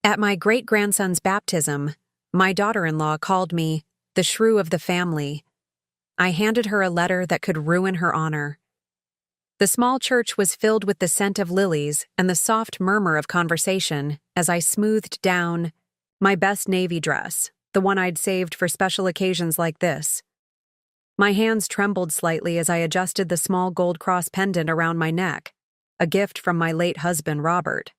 At my great-grandson's baptism, my daughter-in-law called me the Shrew of the family. I handed her a letter that could ruin her honor. The small church was filled with the scent of lilies and the soft murmur of conversation as I smoothed down my best navy dress, the one I'd saved for special occasions like this. My hands trembled slightly as I adjusted the small gold cross pendant around my neck, a gift from my late husband, Robert.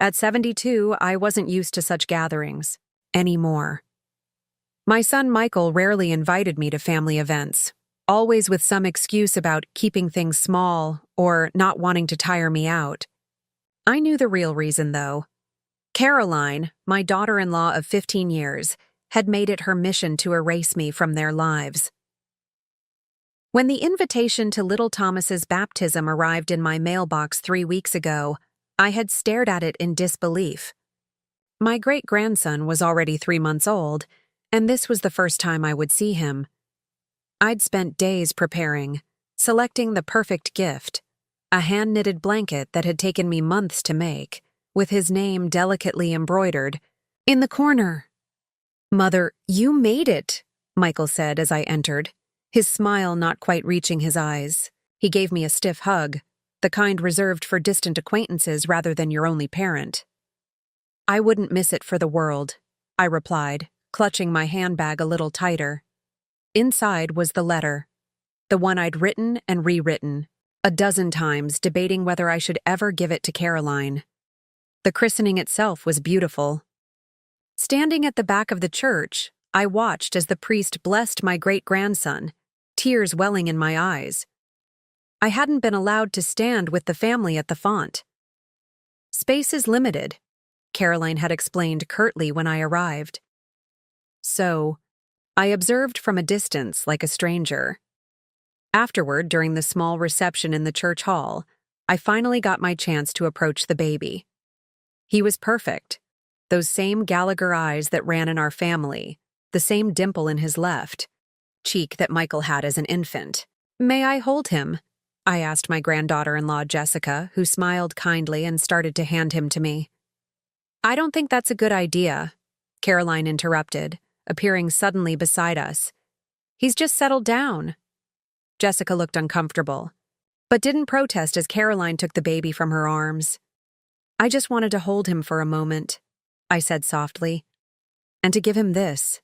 At 72, I wasn't used to such gatherings anymore. My son Michael rarely invited me to family events, always with some excuse about keeping things small or not wanting to tire me out. I knew the real reason, though. Caroline, my daughter-in-law of 15 years, had made it her mission to erase me from their lives. When the invitation to little Thomas's baptism arrived in my mailbox 3 weeks ago, I had stared at it in disbelief. My great-grandson was already 3 months old, and this was the first time I would see him. I'd spent days preparing, selecting the perfect gift, a hand-knitted blanket that had taken me months to make, with his name delicately embroidered in the corner. "Mother, you made it," Michael said as I entered, his smile not quite reaching his eyes. He gave me a stiff hug, the kind reserved for distant acquaintances rather than your only parent. "I wouldn't miss it for the world," I replied, clutching my handbag a little tighter. Inside was the letter, the one I'd written and rewritten, a dozen times debating whether I should ever give it to Caroline. The christening itself was beautiful. Standing at the back of the church, I watched as the priest blessed my great-grandson, tears welling in my eyes. I hadn't been allowed to stand with the family at the font. "Space is limited," Caroline had explained curtly when I arrived. So, I observed from a distance like a stranger. Afterward, during the small reception in the church hall, I finally got my chance to approach the baby. He was perfect. Those same Gallagher eyes that ran in our family, the same dimple in his left cheek that Michael had as an infant. "May I hold him?" I asked my granddaughter-in-law Jessica, who smiled kindly and started to hand him to me. "I don't think that's a good idea," Caroline interrupted, appearing suddenly beside us. "He's just settled down." Jessica looked uncomfortable, but didn't protest as Caroline took the baby from her arms. "I just wanted to hold him for a moment," I said softly, "and to give him this."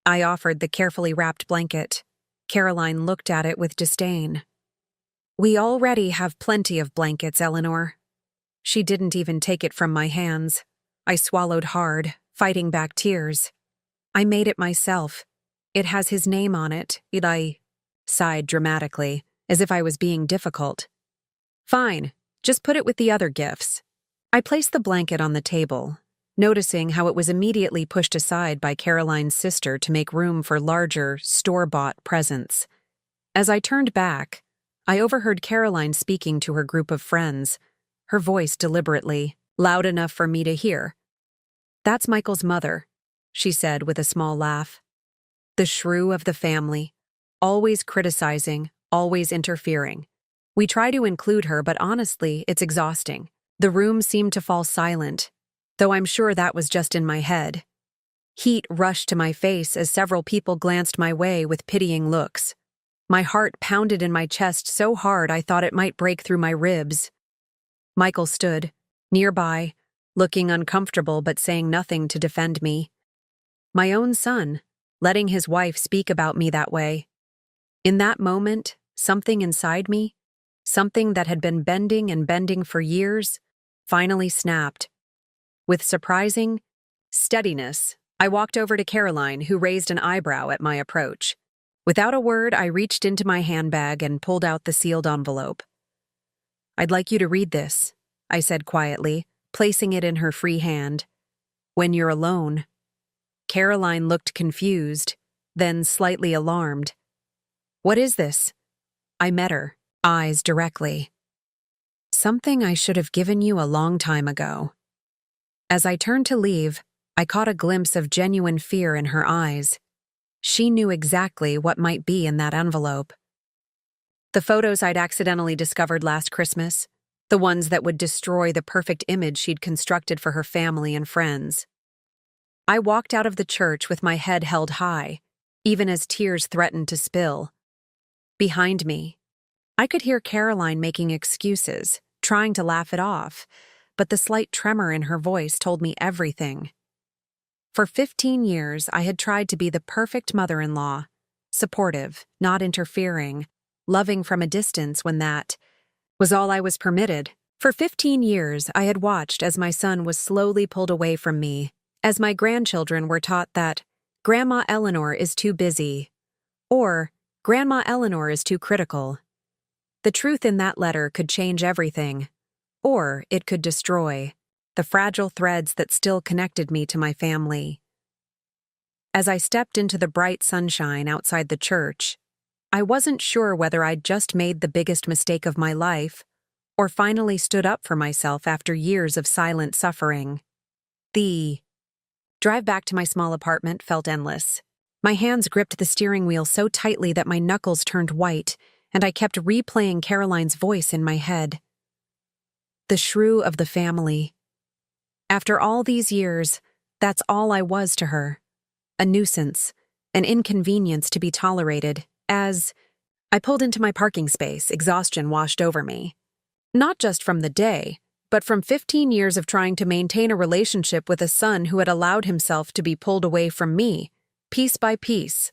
I offered the carefully wrapped blanket. Caroline looked at it with disdain. "We already have plenty of blankets, Eleanor." She didn't even take it from my hands. I swallowed hard, fighting back tears. "I made it myself. It has his name on it." I sighed dramatically, as if I was being difficult. "Fine, just put it with the other gifts." I placed the blanket on the table, noticing how it was immediately pushed aside by Caroline's sister to make room for larger, store-bought presents. As I turned back, I overheard Caroline speaking to her group of friends, her voice deliberately, loud enough for me to hear. "That's Michael's mother," she said with a small laugh. "The shrew of the family, always criticizing, always interfering. We try to include her, but honestly, it's exhausting." The room seemed to fall silent, though I'm sure that was just in my head. Heat rushed to my face as several people glanced my way with pitying looks. My heart pounded in my chest so hard I thought it might break through my ribs. Michael stood, nearby, looking uncomfortable but saying nothing to defend me. My own son, letting his wife speak about me that way. In that moment, something inside me, something that had been bending and bending for years, finally snapped. With surprising steadiness, I walked over to Caroline, who raised an eyebrow at my approach. Without a word, I reached into my handbag and pulled out the sealed envelope. "I'd like you to read this," I said quietly, placing it in her free hand. "When you're alone." Caroline looked confused, then slightly alarmed. "What is this?" I met her, eyes directly. "Something I should have given you a long time ago." As I turned to leave, I caught a glimpse of genuine fear in her eyes. She knew exactly what might be in that envelope. The photos I'd accidentally discovered last Christmas, the ones that would destroy the perfect image she'd constructed for her family and friends. I walked out of the church with my head held high, even as tears threatened to spill. Behind me, I could hear Caroline making excuses, trying to laugh it off, but the slight tremor in her voice told me everything. For 15 years, I had tried to be the perfect mother-in-law, supportive, not interfering, loving from a distance when that was all I was permitted. For 15 years, I had watched as my son was slowly pulled away from me, as my grandchildren were taught that Grandma Eleanor is too busy, or Grandma Eleanor is too critical. The truth in that letter could change everything, or it could destroy the fragile threads that still connected me to my family. As I stepped into the bright sunshine outside the church, I wasn't sure whether I'd just made the biggest mistake of my life or finally stood up for myself after years of silent suffering. The drive back to my small apartment felt endless. My hands gripped the steering wheel so tightly that my knuckles turned white, and I kept replaying Caroline's voice in my head. The shrew of the family. After all these years, that's all I was to her. A nuisance, an inconvenience to be tolerated, as I pulled into my parking space, exhaustion washed over me. Not just from the day, but from 15 years of trying to maintain a relationship with a son who had allowed himself to be pulled away from me, piece by piece.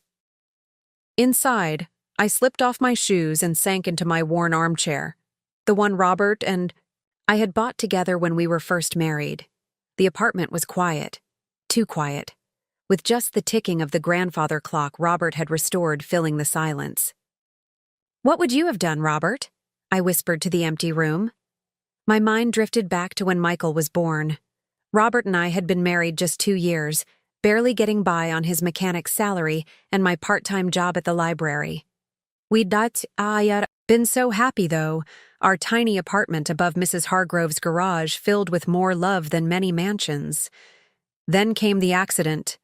Inside, I slipped off my shoes and sank into my worn armchair, the one Robert and I had bought together when we were first married. The apartment was quiet, too quiet, with just the ticking of the grandfather clock Robert had restored filling the silence. "What would you have done, Robert?" I whispered to the empty room. My mind drifted back to when Michael was born. Robert and I had been married just 2 years, barely getting by on his mechanic's salary and my part-time job at the library. We'd not been so happy, though, our tiny apartment above Mrs. Hargrove's garage filled with more love than many mansions. Then came the accident.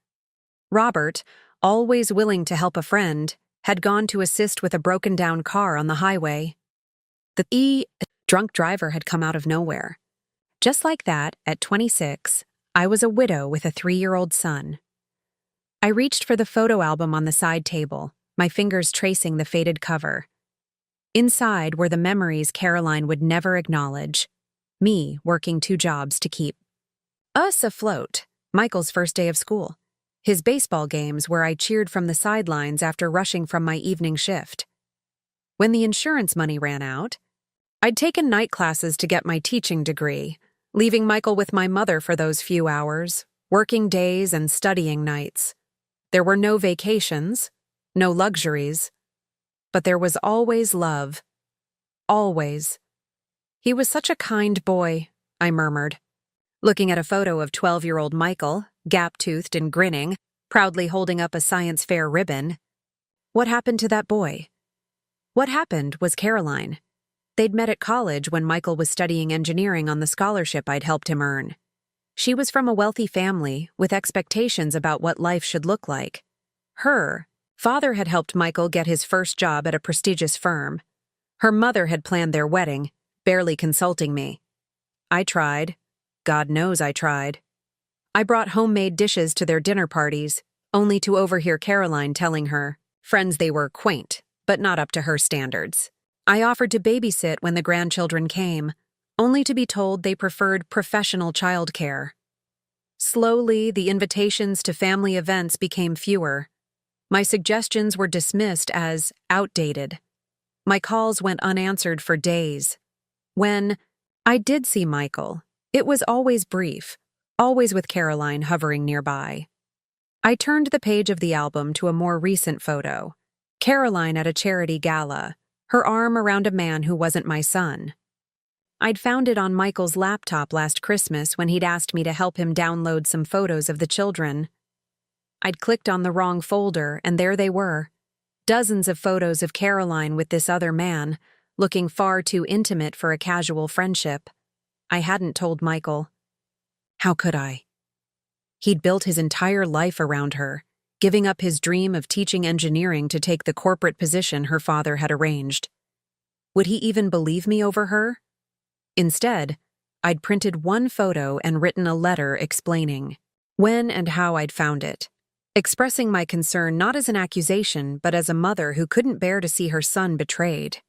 Robert, always willing to help a friend, had gone to assist with a broken-down car on the highway. The drunk driver had come out of nowhere. Just like that, at 26, I was a widow with a 3-year-old son. I reached for the photo album on the side table, my fingers tracing the faded cover. Inside were the memories Caroline would never acknowledge, me working 2 jobs to keep us afloat, Michael's first day of school, his baseball games where I cheered from the sidelines after rushing from my evening shift. When the insurance money ran out, I'd taken night classes to get my teaching degree, leaving Michael with my mother for those few hours, working days and studying nights. There were no vacations, no luxuries, but there was always love. Always. "He was such a kind boy," I murmured, looking at a photo of 12-year-old Michael, gap-toothed and grinning, proudly holding up a science fair ribbon. What happened to that boy? What happened was Caroline. They'd met at college when Michael was studying engineering on the scholarship I'd helped him earn. She was from a wealthy family with expectations about what life should look like. Her father had helped Michael get his first job at a prestigious firm. Her mother had planned their wedding, barely consulting me. I tried. God knows I tried. I brought homemade dishes to their dinner parties, only to overhear Caroline telling her friends they were quaint, but not up to her standards. I offered to babysit when the grandchildren came, only to be told they preferred professional childcare. Slowly, the invitations to family events became fewer. My suggestions were dismissed as outdated. My calls went unanswered for days. When I did see Michael, it was always brief, always with Caroline hovering nearby. I turned the page of the album to a more recent photo. Caroline at a charity gala, her arm around a man who wasn't my son. I'd found it on Michael's laptop last Christmas when he'd asked me to help him download some photos of the children. I'd clicked on the wrong folder, and there they were. Dozens of photos of Caroline with this other man, looking far too intimate for a casual friendship. I hadn't told Michael. How could I? He'd built his entire life around her, giving up his dream of teaching engineering to take the corporate position her father had arranged. Would he even believe me over her? Instead, I'd printed one photo and written a letter explaining when and how I'd found it, expressing my concern not as an accusation but as a mother who couldn't bear to see her son betrayed.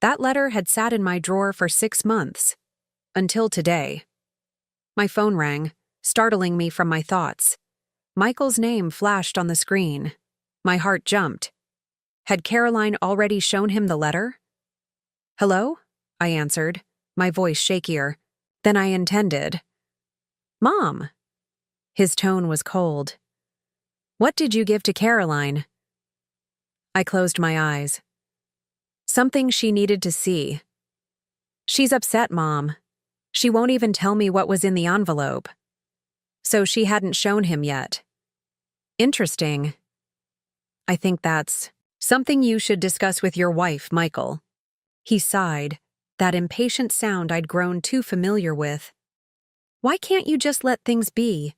That letter had sat in my drawer for 6 months, until today. My phone rang, startling me from my thoughts. Michael's name flashed on the screen. My heart jumped. Had Caroline already shown him the letter? "Hello?" I answered, my voice shakier than I intended. "Mom." His tone was cold. "What did you give to Caroline?" I closed my eyes. Something she needed to see. "She's upset, Mom. She won't even tell me what was in the envelope." So she hadn't shown him yet. Interesting. "I think that's something you should discuss with your wife, Michael." He sighed, that impatient sound I'd grown too familiar with. "Why can't you just let things be?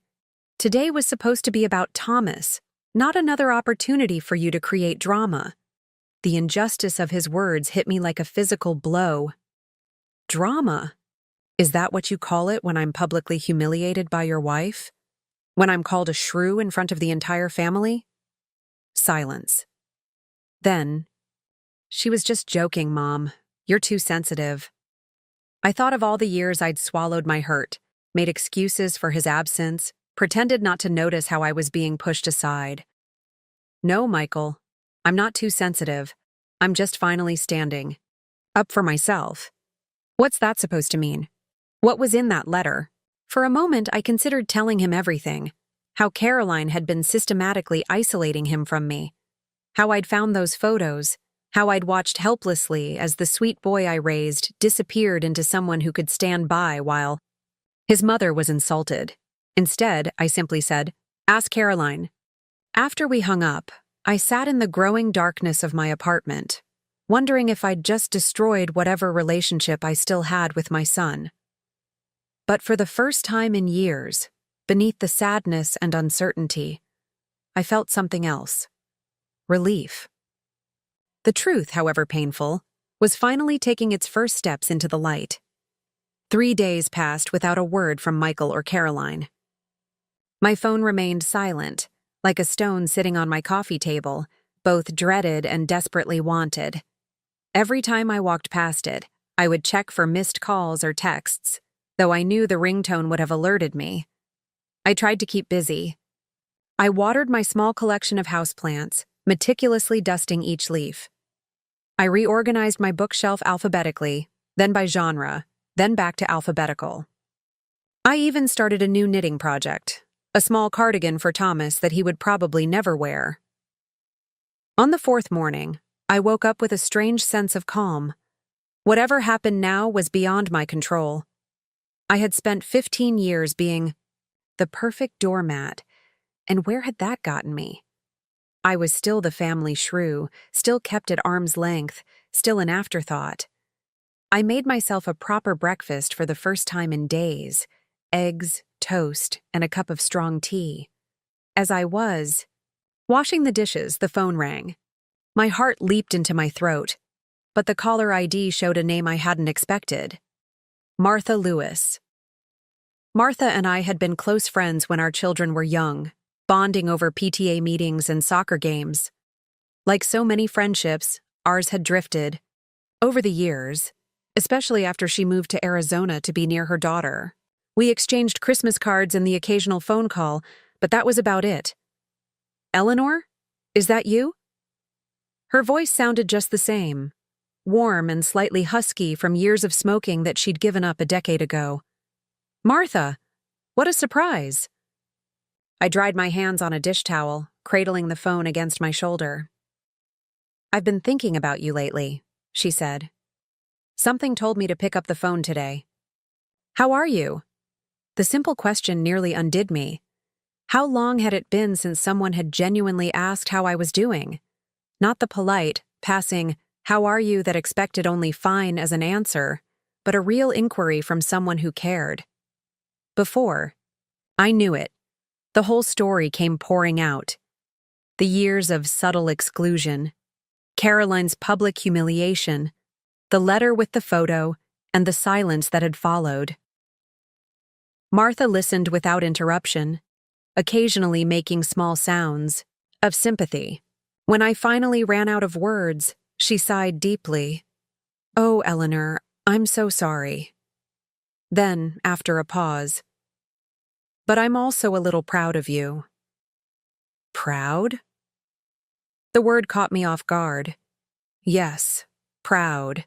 Today was supposed to be about Thomas, not another opportunity for you to create drama." The injustice of his words hit me like a physical blow. Drama? Is that what you call it when I'm publicly humiliated by your wife? When I'm called a shrew in front of the entire family? Silence. Then, "She was just joking, Mom. You're too sensitive." I thought of all the years I'd swallowed my hurt, made excuses for his absence, pretended not to notice how I was being pushed aside. "No, Michael. I'm not too sensitive. I'm just finally standing up for myself." What's that supposed to mean? What was in that letter? For a moment, I considered telling him everything. How Caroline had been systematically isolating him from me. How I'd found those photos. How I'd watched helplessly as the sweet boy I raised disappeared into someone who could stand by while his mother was insulted. Instead, I simply said, "Ask Caroline." After we hung up, I sat in the growing darkness of my apartment, wondering if I'd just destroyed whatever relationship I still had with my son. But for the first time in years, beneath the sadness and uncertainty, I felt something else. Relief. The truth, however painful, was finally taking its first steps into the light. 3 days passed without a word from Michael or Caroline. My phone remained silent, like a stone sitting on my coffee table, both dreaded and desperately wanted. Every time I walked past it, I would check for missed calls or texts, though I knew the ringtone would have alerted me. I tried to keep busy. I watered my small collection of houseplants, meticulously dusting each leaf. I reorganized my bookshelf alphabetically, then by genre, then back to alphabetical. I even started a new knitting project, a small cardigan for Thomas that he would probably never wear. On the 4th morning, I woke up with a strange sense of calm. Whatever happened now was beyond my control. I had spent 15 years being the perfect doormat, and where had that gotten me? I was still the family shrew, still kept at arm's length, still an afterthought. I made myself a proper breakfast for the first time in days, eggs, toast, and a cup of strong tea. As I was washing the dishes, the phone rang. My heart leaped into my throat, but the caller ID showed a name I hadn't expected. Martha Lewis. Martha and I had been close friends when our children were young, bonding over PTA meetings and soccer games. Like so many friendships, ours had drifted. Over the years, especially after she moved to Arizona to be near her daughter. We exchanged Christmas cards and the occasional phone call, but that was about it. "Eleanor? Is that you?" Her voice sounded just the same, warm and slightly husky from years of smoking that she'd given up a decade ago. "Martha, what a surprise." I dried my hands on a dish towel, cradling the phone against my shoulder. "I've been thinking about you lately," she said. "Something told me to pick up the phone today." "How are you?" The simple question nearly undid me. How long had it been since someone had genuinely asked how I was doing? Not the polite, passing, "How are you?" that expected only "fine" as an answer, but a real inquiry from someone who cared. Before, I knew it. The whole story came pouring out. The years of subtle exclusion, Caroline's public humiliation, the letter with the photo, and the silence that had followed. Martha listened without interruption, occasionally making small sounds of sympathy. When I finally ran out of words, she sighed deeply. "Oh, Eleanor, I'm so sorry." Then, after a pause, "But I'm also a little proud of you." Proud? The word caught me off guard. Yes, proud.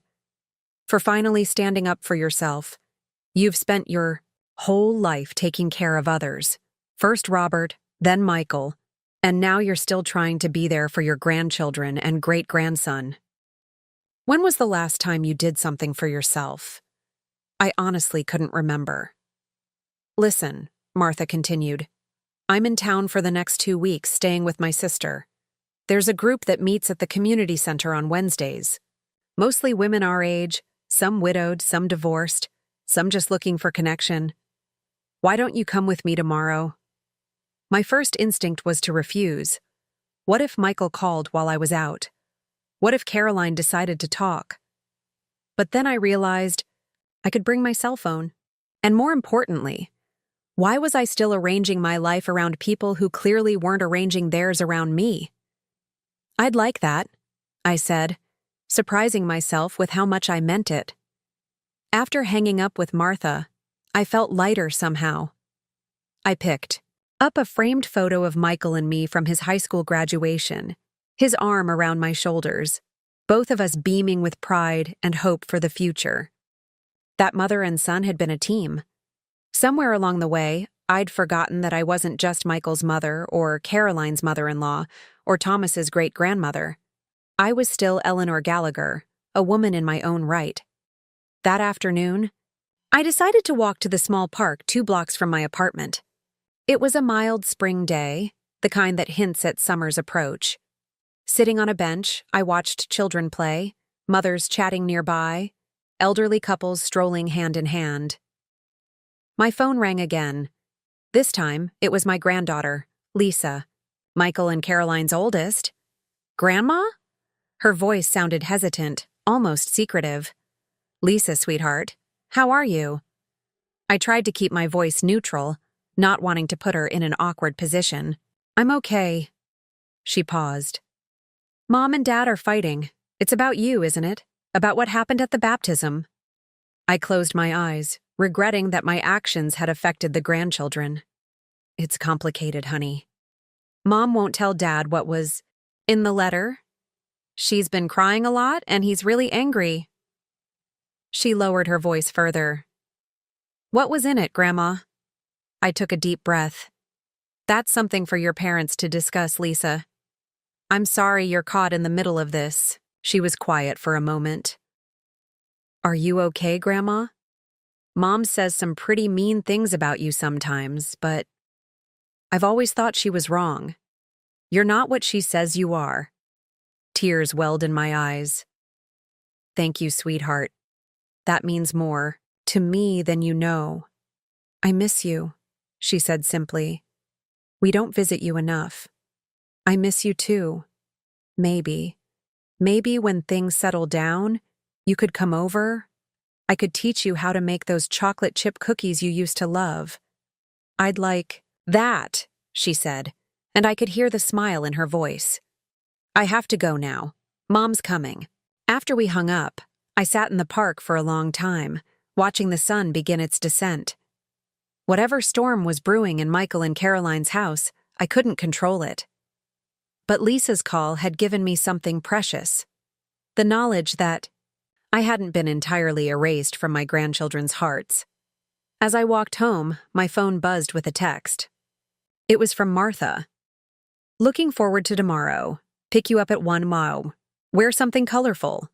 For finally standing up for yourself. You've spent your whole life taking care of others. First Robert, then Michael, and now you're still trying to be there for your grandchildren and great-grandson. When was the last time you did something for yourself? I honestly couldn't remember. Listen, Martha continued. I'm in town for the next 2 weeks staying with my sister. There's a group that meets at the community center on Wednesdays. Mostly women our age, some widowed, some divorced, some just looking for connection. Why don't you come with me tomorrow? My first instinct was to refuse. What if Michael called while I was out? What if Caroline decided to talk? But then I realized I could bring my cell phone. And more importantly, why was I still arranging my life around people who clearly weren't arranging theirs around me? I'd like that, I said, surprising myself with how much I meant it. After hanging up with Martha, I felt lighter somehow. I picked up a framed photo of Michael and me from his high school graduation, his arm around my shoulders, both of us beaming with pride and hope for the future. That mother and son had been a team. Somewhere along the way, I'd forgotten that I wasn't just Michael's mother or Caroline's mother-in-law or Thomas's great-grandmother. I was still Eleanor Gallagher, a woman in my own right. That afternoon, I decided to walk to the small park 2 blocks from my apartment. It was a mild spring day, the kind that hints at summer's approach. Sitting on a bench, I watched children play, mothers chatting nearby, elderly couples strolling hand in hand. My phone rang again. This time, it was my granddaughter, Lisa, Michael and Caroline's oldest. "Grandma?" Her voice sounded hesitant, almost secretive. "Lisa, sweetheart, how are you?" I tried to keep my voice neutral, not wanting to put her in an awkward position. "I'm okay." She paused. "Mom and Dad are fighting. It's about you, isn't it? About what happened at the baptism." I closed my eyes, regretting that my actions had affected the grandchildren. "It's complicated, honey. Mom won't tell Dad what was in the letter. She's been crying a lot, and he's really angry." She lowered her voice further. "What was in it, Grandma?" I took a deep breath. "That's something for your parents to discuss, Lisa. I'm sorry you're caught in the middle of this." She was quiet for a moment. "Are you okay, Grandma? Mom says some pretty mean things about you sometimes, but I've always thought she was wrong. You're not what she says you are." Tears welled in my eyes. "Thank you, sweetheart. That means more to me than you know. I miss you," she said simply. "We don't visit you enough. I miss you too. Maybe when things settle down, you could come over. I could teach you how to make those chocolate chip cookies you used to love." "I'd like that," she said, and I could hear the smile in her voice. "I have to go now. Mom's coming." After we hung up, I sat in the park for a long time, watching the sun begin its descent. Whatever storm was brewing in Michael and Caroline's house, I couldn't control it. But Lisa's call had given me something precious. The knowledge that I hadn't been entirely erased from my grandchildren's hearts. As I walked home, my phone buzzed with a text. It was from Martha. "Looking forward to tomorrow. Pick you up at 1 mile. Wear something colorful."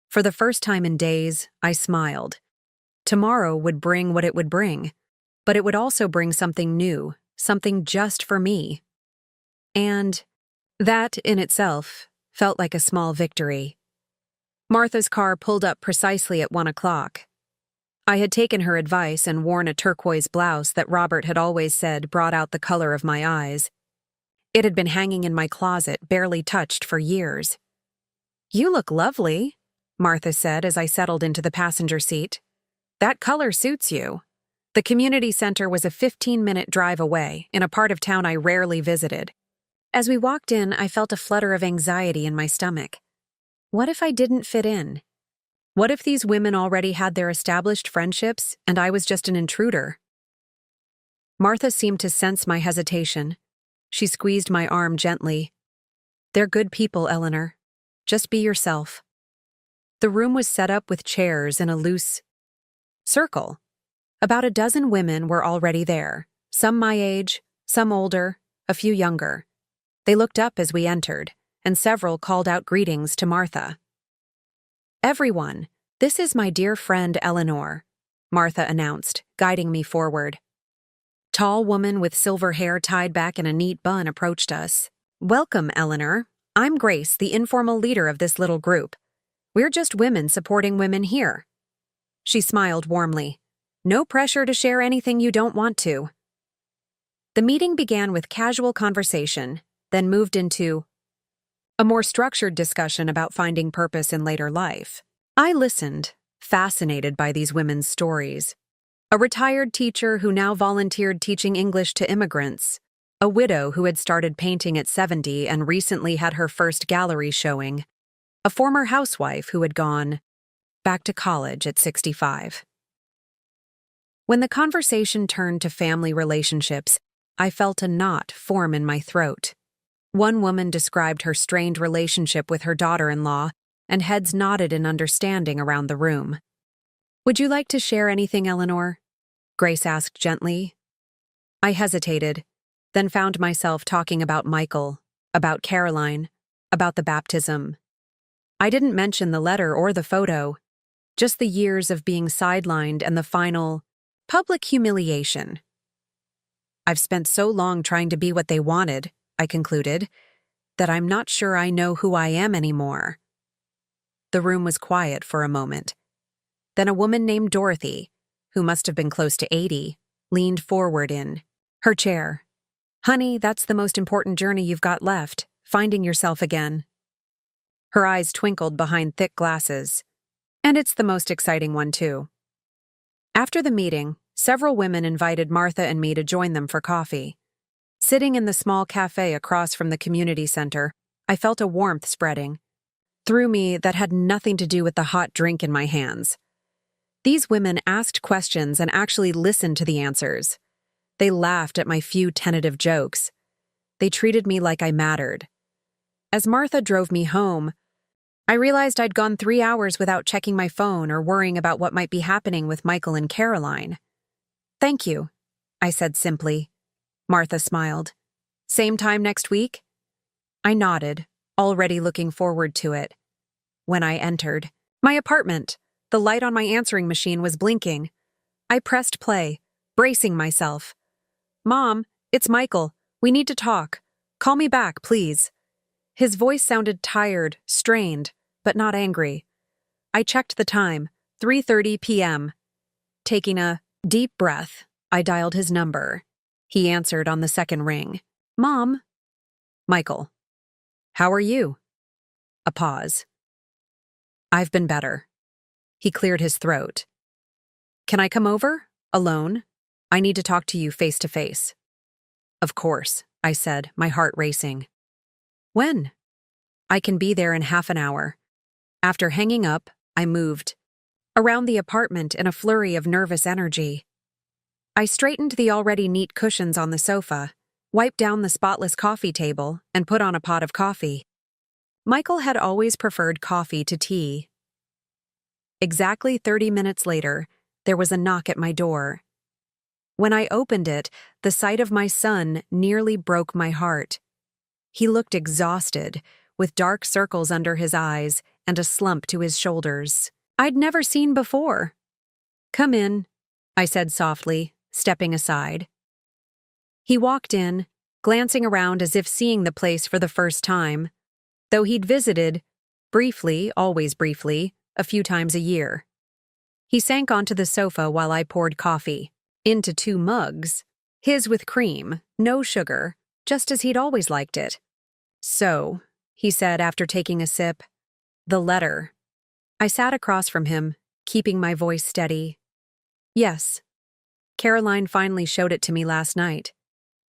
For the first time in days, I smiled. Tomorrow would bring what it would bring, but it would also bring something new, something just for me. And that, in itself, felt like a small victory. Martha's car pulled up precisely at 1 o'clock. I had taken her advice and worn a turquoise blouse that Robert had always said brought out the color of my eyes. It had been hanging in my closet, barely touched for years. "You look lovely," Martha said as I settled into the passenger seat. That color suits you. The community center was a 15-minute drive away, in a part of town I rarely visited. As we walked in, I felt a flutter of anxiety in my stomach. What if I didn't fit in? What if these women already had their established friendships and I was just an intruder? Martha seemed to sense my hesitation. She squeezed my arm gently. They're good people, Eleanor. Just be yourself. The room was set up with chairs in a loose circle. About a dozen women were already there, some my age, some older, a few younger. They looked up as we entered, and several called out greetings to Martha. Everyone, this is my dear friend Eleanor, Martha announced, guiding me forward. Tall woman with silver hair tied back in a neat bun approached us. Welcome, Eleanor. I'm Grace, the informal leader of this little group. We're just women supporting women here. She smiled warmly. No pressure to share anything you don't want to. The meeting began with casual conversation, then moved into a more structured discussion about finding purpose in later life. I listened, fascinated by these women's stories. A retired teacher who now volunteered teaching English to immigrants, a widow who had started painting at 70 and recently had her first gallery showing, a former housewife who had gone back to college at 65. When the conversation turned to family relationships, I felt a knot form in my throat. One woman described her strained relationship with her daughter-in-law, and heads nodded in understanding around the room. Would you like to share anything, Eleanor? Grace asked gently. I hesitated, then found myself talking about Michael, about Caroline, about the baptism. I didn't mention the letter or the photo, just the years of being sidelined and the final public humiliation. I've spent so long trying to be what they wanted, I concluded, that I'm not sure I know who I am anymore. The room was quiet for a moment. Then a woman named Dorothy, who must have been close to 80, leaned forward in her chair. Honey, that's the most important journey you've got left, finding yourself again. Her eyes twinkled behind thick glasses. And it's the most exciting one, too. After the meeting, several women invited Martha and me to join them for coffee. Sitting in the small cafe across from the community center, I felt a warmth spreading through me that had nothing to do with the hot drink in my hands. These women asked questions and actually listened to the answers. They laughed at my few tentative jokes. They treated me like I mattered. As Martha drove me home, I realized I'd gone 3 hours without checking my phone or worrying about what might be happening with Michael and Caroline. Thank you, I said simply. Martha smiled. Same time next week? I nodded, already looking forward to it. When I entered my apartment, the light on my answering machine was blinking. I pressed play, bracing myself. Mom, it's Michael. We need to talk. Call me back, please. His voice sounded tired, strained, but not angry. I checked the time, 3:30 p.m. Taking a deep breath, I dialed his number. He answered on the second ring. Mom. Michael. How are you? A pause. I've been better. He cleared his throat. Can I come over? Alone? I need to talk to you face to face. Of course, I said, my heart racing. When? I can be there in half an hour. After hanging up, I moved around the apartment in a flurry of nervous energy. I straightened the already neat cushions on the sofa, wiped down the spotless coffee table, and put on a pot of coffee. Michael had always preferred coffee to tea. Exactly 30 minutes later, there was a knock at my door. When I opened it, the sight of my son nearly broke my heart. He looked exhausted, with dark circles under his eyes and a slump to his shoulders I'd never seen before. Come in, I said softly, stepping aside. He walked in, glancing around as if seeing the place for the first time, though he'd visited, briefly, always briefly, a few times a year. He sank onto the sofa while I poured coffee, into 2 mugs, his with cream, no sugar, just as he'd always liked it. So, he said after taking a sip, the letter. I sat across from him, keeping my voice steady. Yes. Caroline finally showed it to me last night.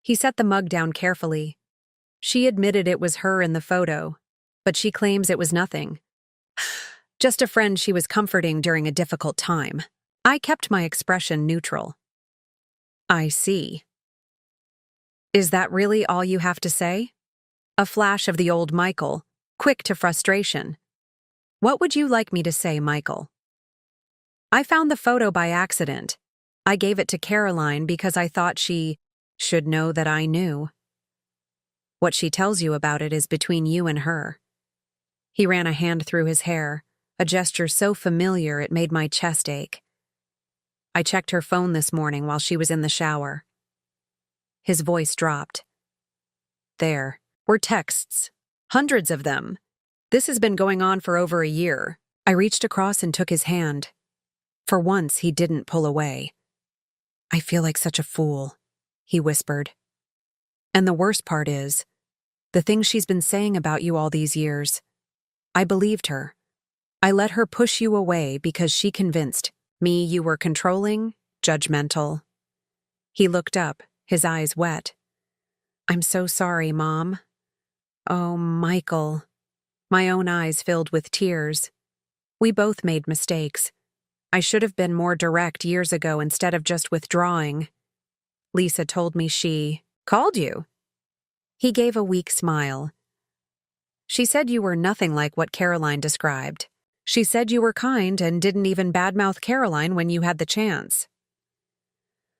He set the mug down carefully. She admitted it was her in the photo, but she claims it was nothing. Just a friend she was comforting during a difficult time. I kept my expression neutral. I see. Is that really all you have to say? A flash of the old Michael, quick to frustration. What would you like me to say, Michael? I found the photo by accident. I gave it to Caroline because I thought she should know that I knew. What she tells you about it is between you and her. He ran a hand through his hair, a gesture so familiar it made my chest ache. I checked her phone this morning while she was in the shower. His voice dropped. There were texts, hundreds of them. This has been going on for over a year. I reached across and took his hand. For once, he didn't pull away. I feel like such a fool, he whispered. And the worst part is, the things she's been saying about you all these years. I believed her. I let her push you away because she convinced me you were controlling, judgmental. He looked up, his eyes wet. I'm so sorry, Mom. Oh, Michael. My own eyes filled with tears. We both made mistakes. I should have been more direct years ago instead of just withdrawing. Lisa told me she called you. He gave a weak smile. She said you were nothing like what Caroline described. She said you were kind and didn't even badmouth Caroline when you had the chance.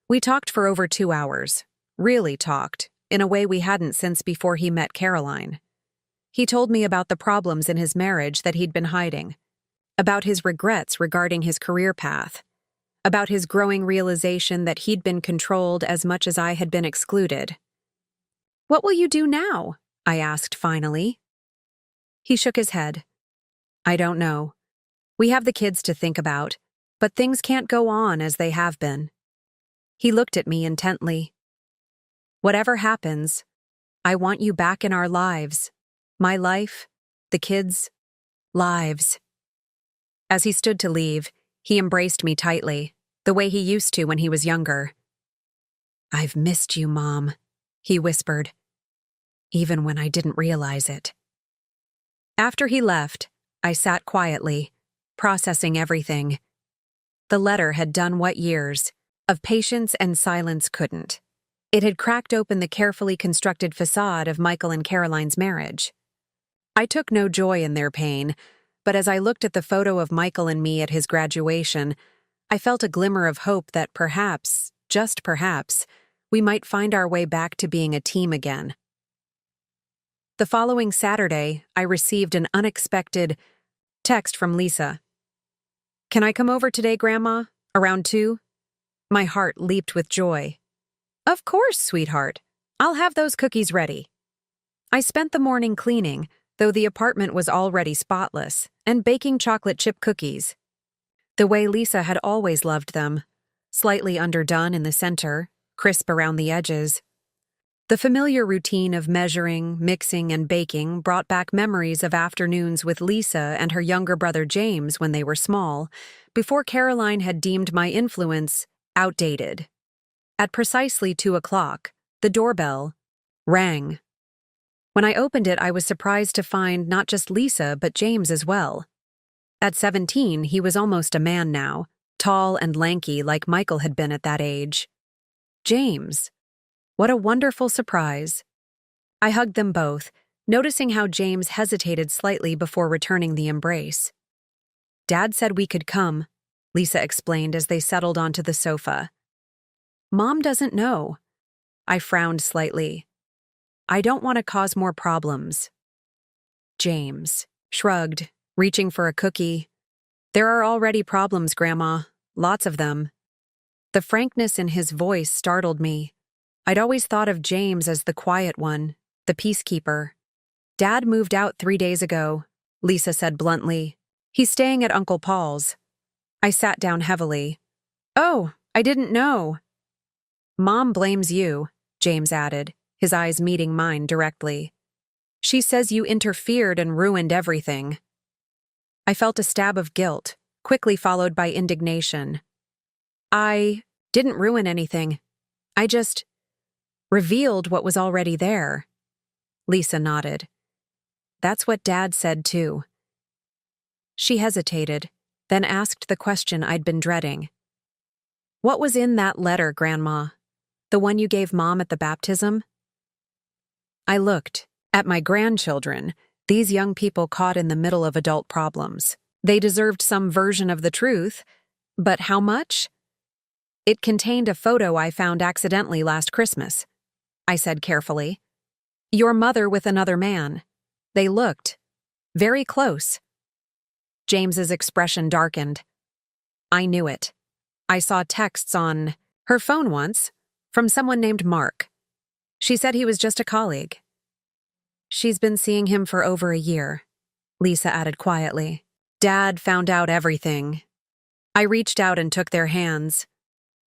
We talked for over 2 hours. Really talked, in a way we hadn't since before he met Caroline. He told me about the problems in his marriage that he'd been hiding, about his regrets regarding his career path, about his growing realization that he'd been controlled as much as I had been excluded. What will you do now? I asked finally. He shook his head. I don't know. We have the kids to think about, but things can't go on as they have been. He looked at me intently. Whatever happens, I want you back in our lives. My life, the kids' lives. As he stood to leave, he embraced me tightly, the way he used to when he was younger. I've missed you, Mom, he whispered, even when I didn't realize it. After he left, I sat quietly, processing everything. The letter had done what years of patience and silence couldn't. It had cracked open the carefully constructed facade of Michael and Caroline's marriage. I took no joy in their pain, but as I looked at the photo of Michael and me at his graduation, I felt a glimmer of hope that perhaps, just perhaps, we might find our way back to being a team again. The following Saturday, I received an unexpected text from Lisa. Can I come over today, Grandma? Around 2? My heart leaped with joy. Of course, sweetheart. I'll have those cookies ready. I spent the morning cleaning, though the apartment was already spotless, and baking chocolate chip cookies. The way Lisa had always loved them, slightly underdone in the center, crisp around the edges. The familiar routine of measuring, mixing, and baking brought back memories of afternoons with Lisa and her younger brother James when they were small, before Caroline had deemed my influence outdated. At precisely 2 o'clock, the doorbell rang. When I opened it, I was surprised to find not just Lisa, but James as well. At 17, he was almost a man now, tall and lanky like Michael had been at that age. James. What a wonderful surprise. I hugged them both, noticing how James hesitated slightly before returning the embrace. Dad said we could come, Lisa explained as they settled onto the sofa. Mom doesn't know. I frowned slightly. I don't want to cause more problems. James shrugged, reaching for a cookie. There are already problems, Grandma. Lots of them. The frankness in his voice startled me. I'd always thought of James as the quiet one, the peacekeeper. Dad moved out 3 days ago, Lisa said bluntly. He's staying at Uncle Paul's. I sat down heavily. Oh, I didn't know. Mom blames you, James added, his eyes meeting mine directly. She says you interfered and ruined everything. I felt a stab of guilt, quickly followed by indignation. I didn't ruin anything. I just revealed what was already there. Lisa nodded. That's what Dad said too. She hesitated, then asked the question I'd been dreading. What was in that letter, Grandma? The one you gave Mom at the baptism? I looked at my grandchildren, these young people caught in the middle of adult problems. They deserved some version of the truth, but how much? It contained a photo I found accidentally last Christmas, I said carefully. Your mother with another man. They looked very close. James's expression darkened. I knew it. I saw texts on her phone once from someone named Mark. She said he was just a colleague. She's been seeing him for over a year, Lisa added quietly. Dad found out everything. I reached out and took their hands.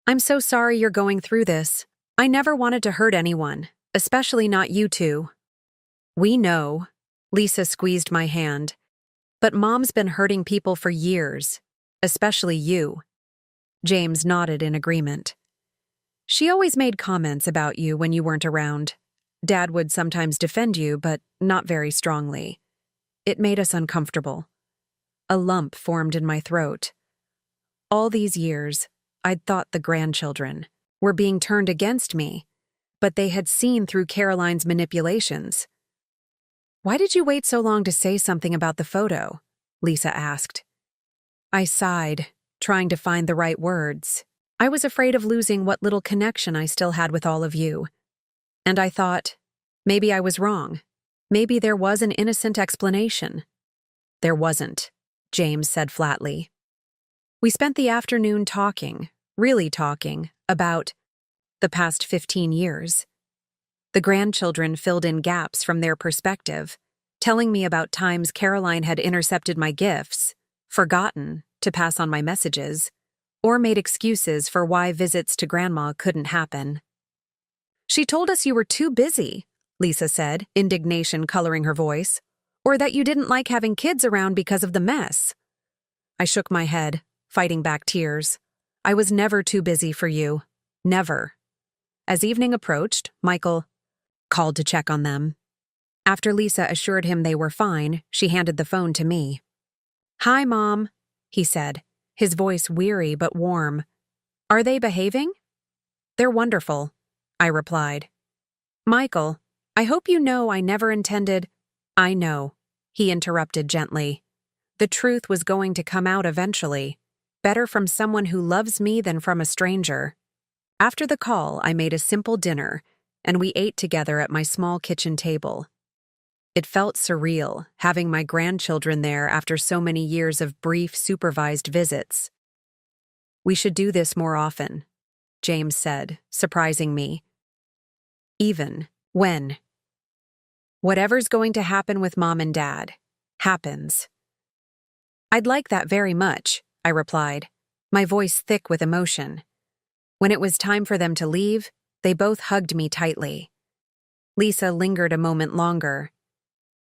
I'm so sorry you're going through this. I never wanted to hurt anyone, especially not you two. We know, Lisa squeezed my hand, but Mom's been hurting people for years, especially you. James nodded in agreement. She always made comments about you when you weren't around. Dad would sometimes defend you, but not very strongly. It made us uncomfortable. A lump formed in my throat. All these years, I'd thought the grandchildren were being turned against me, but they had seen through Caroline's manipulations. Why did you wait so long to say something about the photo? Lisa asked. I sighed, trying to find the right words. I was afraid of losing what little connection I still had with all of you. And I thought, maybe I was wrong. Maybe there was an innocent explanation. There wasn't, James said flatly. We spent the afternoon talking, really talking, about the past 15 years. The grandchildren filled in gaps from their perspective, telling me about times Caroline had intercepted my gifts, forgotten to pass on my messages, or made excuses for why visits to Grandma couldn't happen. She told us you were too busy, Lisa said, indignation coloring her voice, or that you didn't like having kids around because of the mess. I shook my head, fighting back tears. I was never too busy for you. Never. As evening approached, Michael called to check on them. After Lisa assured him they were fine, she handed the phone to me. Hi, Mom, he said, his voice weary but warm. Are they behaving? They're wonderful, I replied. Michael, I hope you know I never intended— I know, he interrupted gently. The truth was going to come out eventually. Better from someone who loves me than from a stranger. After the call, I made a simple dinner, and we ate together at my small kitchen table. It felt surreal, having my grandchildren there after so many years of brief, supervised visits. We should do this more often, James said, surprising me. Even when whatever's going to happen with Mom and Dad happens. I'd like that very much, I replied, my voice thick with emotion. When it was time for them to leave, they both hugged me tightly. Lisa lingered a moment longer.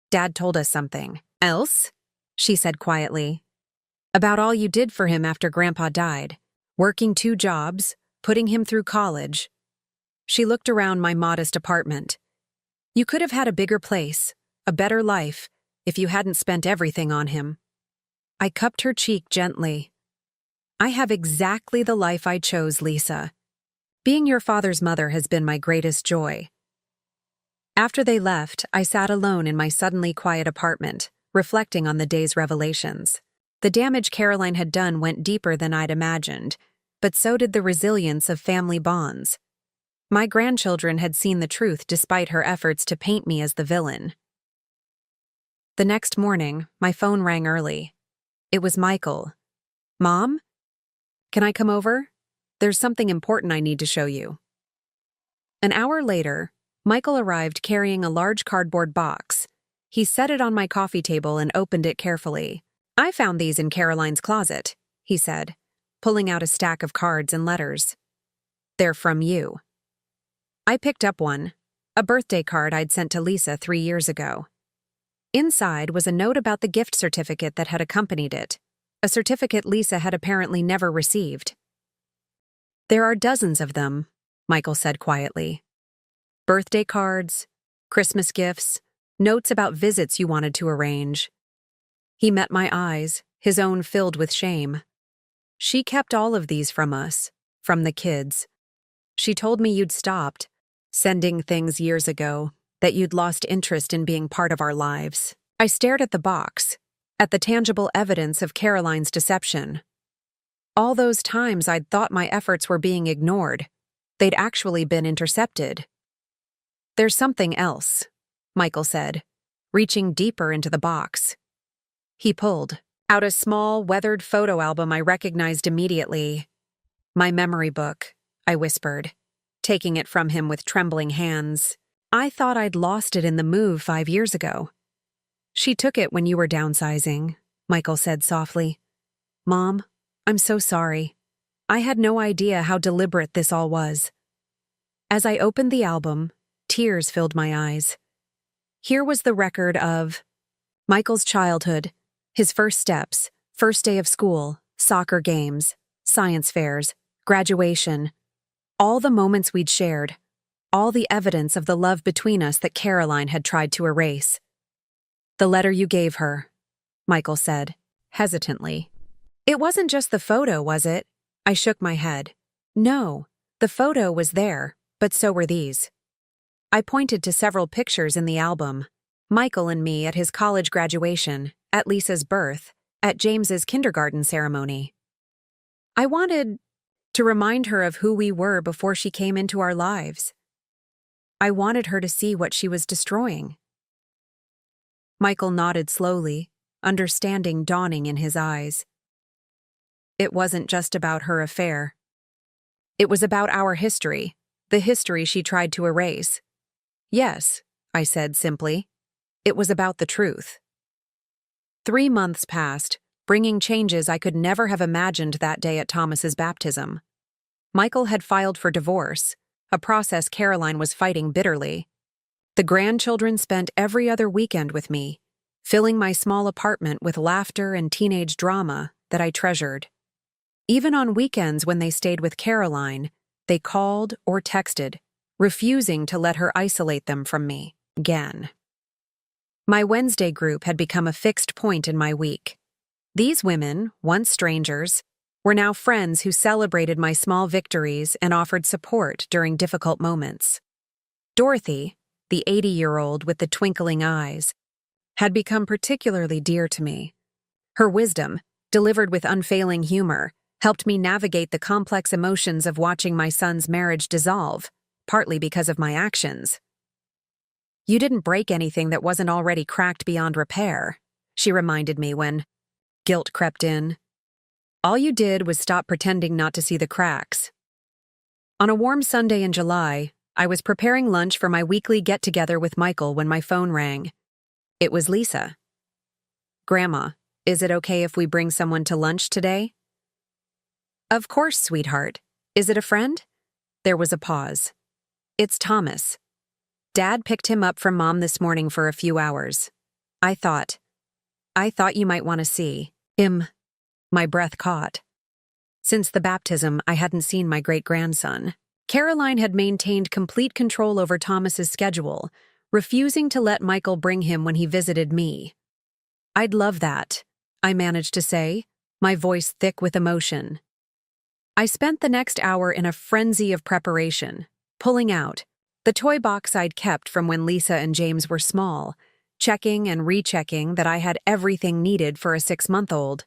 Dad told us something. Else? She said quietly. About all you did for him after Grandpa died. Working 2 jobs, putting him through college. She looked around my modest apartment. You could have had a bigger place, a better life, if you hadn't spent everything on him. I cupped her cheek gently. I have exactly the life I chose, Lisa. Being your father's mother has been my greatest joy. After they left, I sat alone in my suddenly quiet apartment, reflecting on the day's revelations. The damage Caroline had done went deeper than I'd imagined, but so did the resilience of family bonds. My grandchildren had seen the truth despite her efforts to paint me as the villain. The next morning, my phone rang early. It was Michael. Mom? Can I come over? There's something important I need to show you. An hour later, Michael arrived carrying a large cardboard box. He set it on my coffee table and opened it carefully. I found these in Caroline's closet, he said, pulling out a stack of cards and letters. They're from you. I picked up one, a birthday card I'd sent to Lisa 3 years ago. Inside was a note about the gift certificate that had accompanied it, a certificate Lisa had apparently never received. "There are dozens of them," Michael said quietly. "Birthday cards, Christmas gifts, notes about visits you wanted to arrange." He met my eyes, his own filled with shame. "She kept all of these from us, from the kids. She told me you'd stopped sending things years ago, that you'd lost interest in being part of our lives." I stared at the box, at the tangible evidence of Caroline's deception. All those times I'd thought my efforts were being ignored, they'd actually been intercepted. "There's something else," Michael said, reaching deeper into the box. He pulled out a small, weathered photo album I recognized immediately. "My memory book," I whispered, taking it from him with trembling hands. "I thought I'd lost it in the move 5 years ago." "She took it when you were downsizing," Michael said softly. "Mom, I'm so sorry. I had no idea how deliberate this all was." As I opened the album, tears filled my eyes. Here was the record of Michael's childhood, his first steps, first day of school, soccer games, science fairs, graduation, all the moments we'd shared, all the evidence of the love between us that Caroline had tried to erase. "The letter you gave her," Michael said, hesitantly. "It wasn't just the photo, was it?" I shook my head. "No, the photo was there, but so were these." I pointed to several pictures in the album. Michael and me at his college graduation, at Lisa's birth, at James's kindergarten ceremony. I wanted to remind her of who we were before she came into our lives. I wanted her to see what she was destroying. Michael nodded slowly, understanding dawning in his eyes. "It wasn't just about her affair. It was about our history, the history she tried to erase." "Yes," I said simply. "It was about the truth." 3 months passed, bringing changes I could never have imagined that day at Thomas's baptism. Michael had filed for divorce, a process Caroline was fighting bitterly. The grandchildren spent every other weekend with me, filling my small apartment with laughter and teenage drama that I treasured. Even on weekends when they stayed with Caroline, they called or texted, refusing to let her isolate them from me again. My Wednesday group had become a fixed point in my week. These women, once strangers, were now friends who celebrated my small victories and offered support during difficult moments. Dorothy, the 80-year-old with the twinkling eyes, had become particularly dear to me. Her wisdom, delivered with unfailing humor, helped me navigate the complex emotions of watching my son's marriage dissolve, partly because of my actions. "You didn't break anything that wasn't already cracked beyond repair," she reminded me when guilt crept in. "All you did was stop pretending not to see the cracks." On a warm Sunday in July, I was preparing lunch for my weekly get-together with Michael when my phone rang. It was Lisa. "Grandma, is it okay if we bring someone to lunch today?" "Of course, sweetheart. Is it a friend?" There was a pause. "It's Thomas. Dad picked him up from Mom this morning for a few hours. I thought you might want to see him." My breath caught. Since the baptism, I hadn't seen my great-grandson. Caroline had maintained complete control over Thomas's schedule, refusing to let Michael bring him when he visited me. "I'd love that," I managed to say, my voice thick with emotion. I spent the next hour in a frenzy of preparation, pulling out the toy box I'd kept from when Lisa and James were small, checking and rechecking that I had everything needed for a 6-month-old.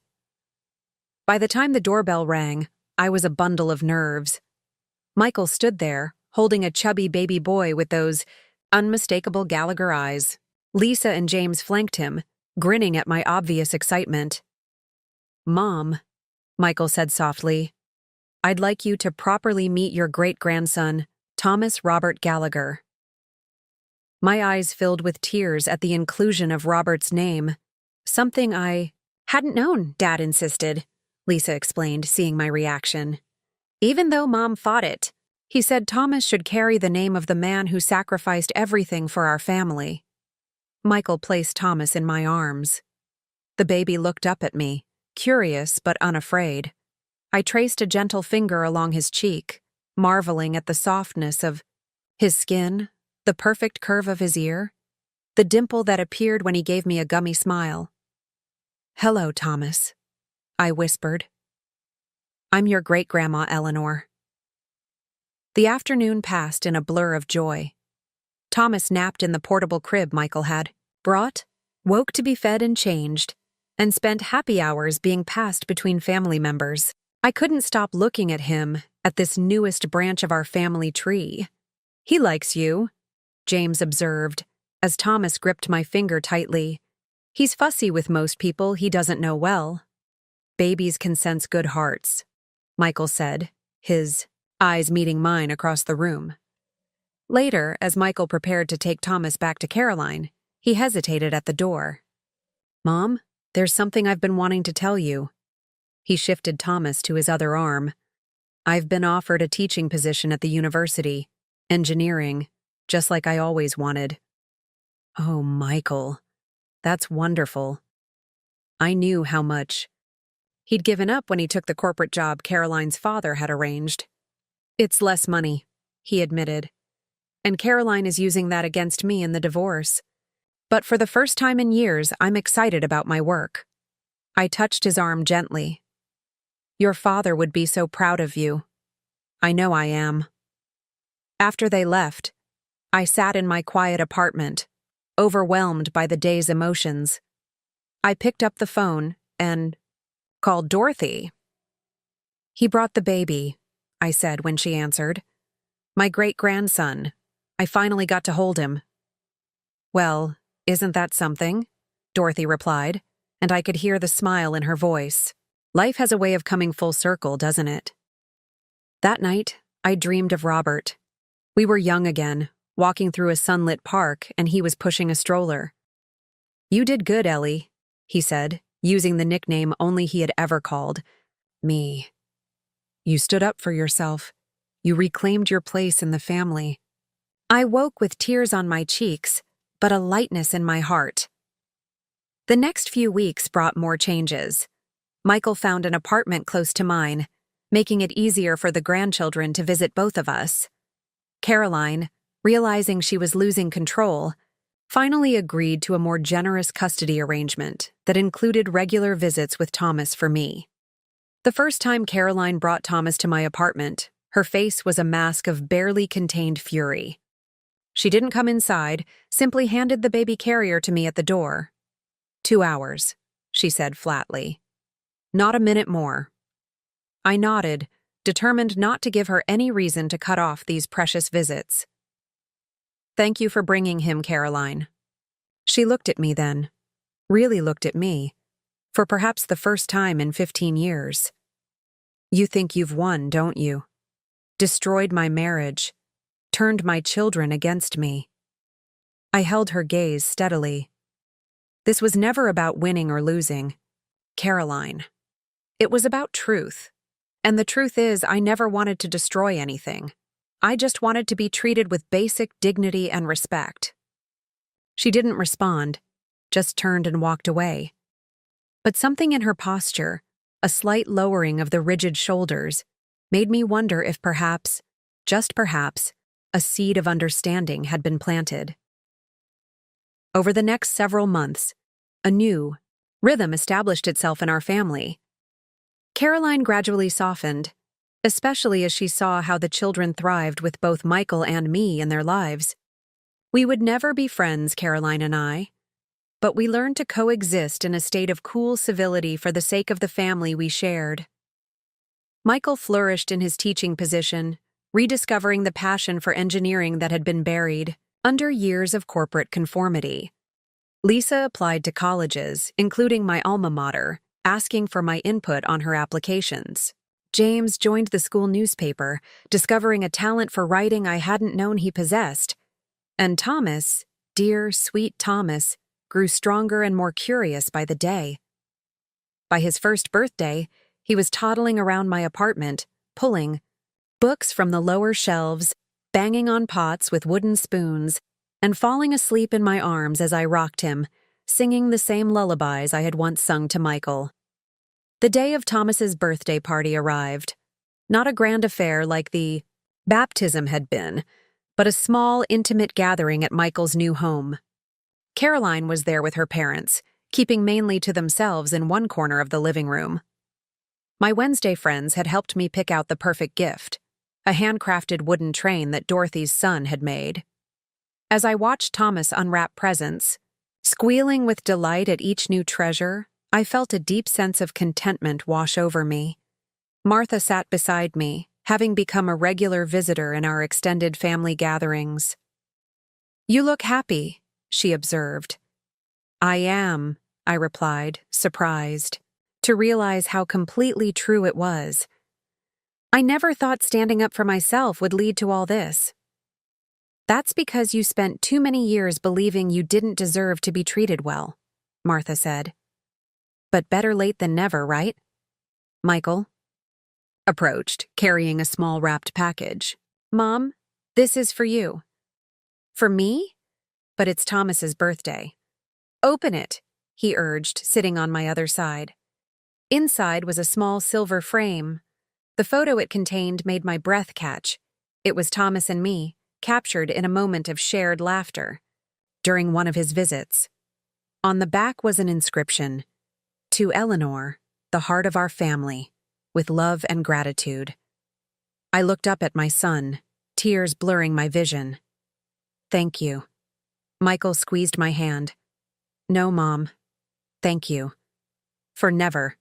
By the time the doorbell rang, I was a bundle of nerves. Michael stood there, holding a chubby baby boy with those unmistakable Gallagher eyes. Lisa and James flanked him, grinning at my obvious excitement. "Mom," Michael said softly, "I'd like you to properly meet your great-grandson, Thomas Robert Gallagher." My eyes filled with tears at the inclusion of Robert's name. "Something I hadn't known," Dad insisted, Lisa explained, seeing my reaction. "Even though Mom fought it, he said Thomas should carry the name of the man who sacrificed everything for our family." Michael placed Thomas in my arms. The baby looked up at me, curious but unafraid. I traced a gentle finger along his cheek, marveling at the softness of his skin, the perfect curve of his ear, the dimple that appeared when he gave me a gummy smile. "Hello, Thomas," I whispered. "I'm your great-grandma Eleanor." The afternoon passed in a blur of joy. Thomas napped in the portable crib Michael had brought, woke to be fed and changed, and spent happy hours being passed between family members. I couldn't stop looking at him, at this newest branch of our family tree. "He likes you," James observed, as Thomas gripped my finger tightly. "He's fussy with most people he doesn't know well." "Babies can sense good hearts," Michael said, his eyes meeting mine across the room. Later, as Michael prepared to take Thomas back to Caroline, he hesitated at the door. "Mom, there's something I've been wanting to tell you." He shifted Thomas to his other arm. "I've been offered a teaching position at the university, engineering, just like I always wanted." "Oh, Michael, that's wonderful." I knew how much he'd given up when he took the corporate job Caroline's father had arranged. "It's less money," he admitted, "and Caroline is using that against me in the divorce. But for the first time in years, I'm excited about my work." I touched his arm gently. "Your father would be so proud of you." "I know I am." After they left, I sat in my quiet apartment, overwhelmed by the day's emotions. I picked up the phone and called Dorothy. "He brought the baby," I said when she answered. "My great-grandson. I finally got to hold him." "Well, isn't that something?" Dorothy replied, and I could hear the smile in her voice. "Life has a way of coming full circle, doesn't it?" That night, I dreamed of Robert. We were young again, walking through a sunlit park, and he was pushing a stroller. "You did good, Ellie," he said, using the nickname only he had ever called me. "You stood up for yourself. You reclaimed your place in the family." I woke with tears on my cheeks, but a lightness in my heart. The next few weeks brought more changes. Michael found an apartment close to mine, making it easier for the grandchildren to visit both of us. Caroline, realizing she was losing control, finally agreed to a more generous custody arrangement that included regular visits with Thomas for me. The first time Caroline brought Thomas to my apartment, her face was a mask of barely contained fury. She didn't come inside, simply handed the baby carrier to me at the door. 2 hours, she said flatly. Not a minute more. I nodded, determined not to give her any reason to cut off these precious visits. "Thank you for bringing him, Caroline." She looked at me then, really looked at me, for perhaps the first time in 15 years. "You think you've won, don't you? Destroyed my marriage, turned my children against me." I held her gaze steadily. This was never about winning or losing, Caroline. It was about truth. And the truth is, I never wanted to destroy anything. I just wanted to be treated with basic dignity and respect. She didn't respond, just turned and walked away. But something in her posture, a slight lowering of the rigid shoulders, made me wonder if perhaps, just perhaps, a seed of understanding had been planted. Over the next several months, a new rhythm established itself in our family. Caroline gradually softened, especially as she saw how the children thrived with both Michael and me in their lives. We would never be friends, Caroline and I, but we learned to coexist in a state of cool civility for the sake of the family we shared. Michael flourished in his teaching position, rediscovering the passion for engineering that had been buried under years of corporate conformity. Lisa applied to colleges, including my alma mater, asking for my input on her applications. James joined the school newspaper, discovering a talent for writing I hadn't known he possessed. And Thomas, dear, sweet Thomas, grew stronger and more curious by the day. By his first birthday, he was toddling around my apartment, pulling books from the lower shelves, banging on pots with wooden spoons, and falling asleep in my arms as I rocked him, singing the same lullabies I had once sung to Michael. The day of Thomas's birthday party arrived. Not a grand affair like the baptism had been, but a small, intimate gathering at Michael's new home. Caroline was there with her parents, keeping mainly to themselves in one corner of the living room. My Wednesday friends had helped me pick out the perfect gift, a handcrafted wooden train that Dorothy's son had made. As I watched Thomas unwrap presents, squealing with delight at each new treasure, I felt a deep sense of contentment wash over me. Martha sat beside me, having become a regular visitor in our extended family gatherings. "You look happy," she observed. "I am," I replied, surprised, to realize how completely true it was. I never thought standing up for myself would lead to all this. "That's because you spent too many years believing you didn't deserve to be treated well," Martha said. "But better late than never, right?" Michael approached, carrying a small wrapped package. "Mom, this is for you." "For me? But it's Thomas's birthday." "Open it," he urged, sitting on my other side. Inside was a small silver frame. The photo it contained made my breath catch. It was Thomas and me, captured in a moment of shared laughter, during one of his visits. On the back was an inscription, "To Eleanor, the heart of our family, with love and gratitude." I looked up at my son, tears blurring my vision. "Thank you." Michael squeezed my hand. "No, Mom. Thank you. For never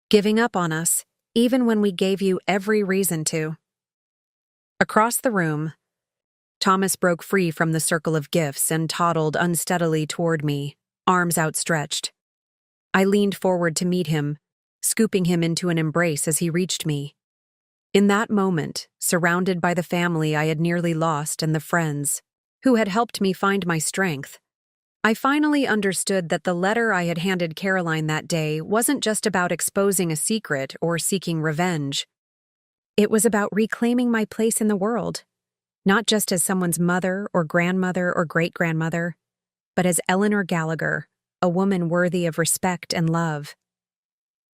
giving up on us, even when we gave you every reason to." Across the room, Thomas broke free from the circle of gifts and toddled unsteadily toward me, arms outstretched. I leaned forward to meet him, scooping him into an embrace as he reached me. In that moment, surrounded by the family I had nearly lost and the friends who had helped me find my strength, I finally understood that the letter I had handed Caroline that day wasn't just about exposing a secret or seeking revenge. It was about reclaiming my place in the world, not just as someone's mother or grandmother or great-grandmother, but as Eleanor Gallagher, a woman worthy of respect and love.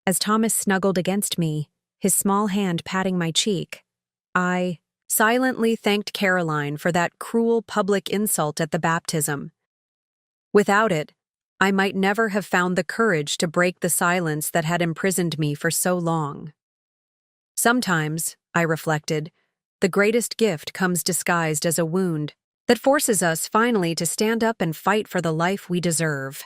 As Thomas snuggled against me, his small hand patting my cheek, I silently thanked Caroline for that cruel public insult at the baptism. Without it, I might never have found the courage to break the silence that had imprisoned me for so long. Sometimes, I reflected, the greatest gift comes disguised as a wound that forces us finally to stand up and fight for the life we deserve.